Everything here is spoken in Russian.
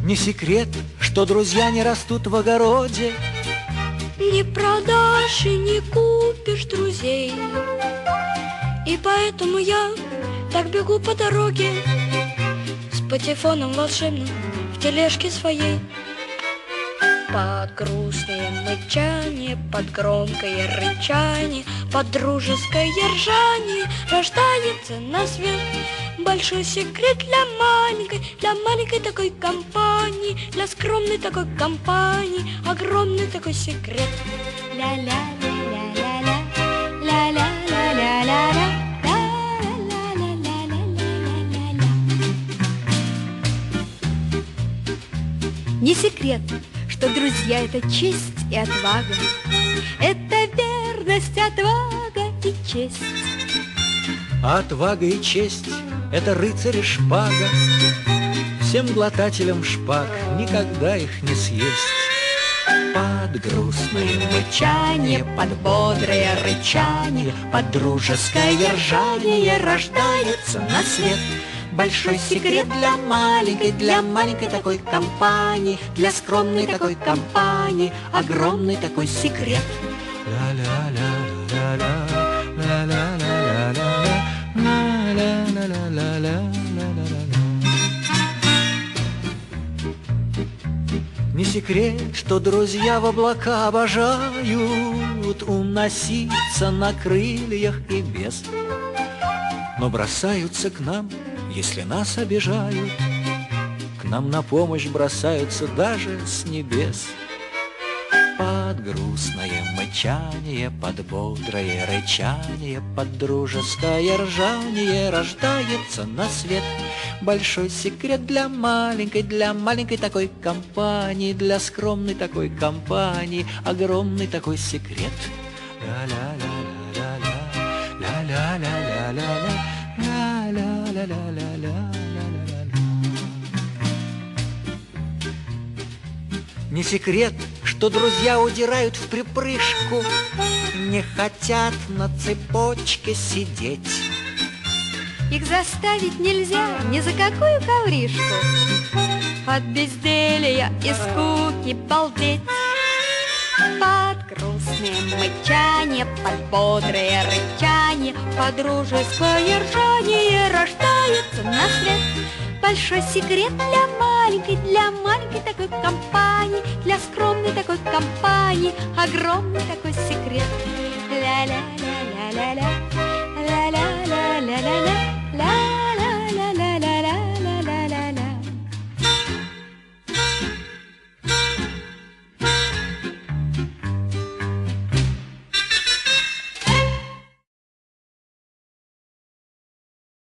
Не секрет, что друзья не растут в огороде. Не продашь и не купишь друзей. И поэтому я так бегу по дороге с патефоном волшебным в тележке своей. Под грустное мычание, под громкое рычание, под дружеское ржание рождается на свет большой секрет для маленькой такой компании, для скромной такой компании, огромный такой секрет. Ля-ля-ля-ля-ля-ля, ля-ля-ля-ля-ля-ля. Не секрет, что друзья — это честь и отвага, это верность, отвага и честь. Отвага и честь — это рыцарь и шпага. Всем глотателям шпаг никогда их не съесть. Под грустное мычание, под бодрое рычание, под дружеское ржание рождается на свет большой секрет для маленькой такой компании, для скромной такой компании, огромный такой секрет. Не секрет, что друзья в облака обожают уноситься на крыльях и без, но бросаются к нам, если нас обижают. К нам на помощь бросаются даже с небес. Под грустное мычание, под бодрое рычание, под дружеское ржание рождается на свет большой секрет для маленькой такой компании, для скромной такой компании, огромный такой секрет. Ля-ля-ля-ля-ля-ля, ля-ля-ля-ля-ля-ля, ля-ля-ля-ля-ля-ля. Не секрет, что друзья удирают в припрыжку, не хотят на цепочке сидеть. Их заставить нельзя ни за какую ковришку, от безделия и скуки балдеть. Под грустное мычание, под бодрое рычание, под дружеское ржание рождается на свет большой секрет для маленькой такой компании, для скромной такой компании, огромный такой секрет. Ля-ля-ля-ля-ля-ля, ля-ля-ля-ля-ля-ля, ля.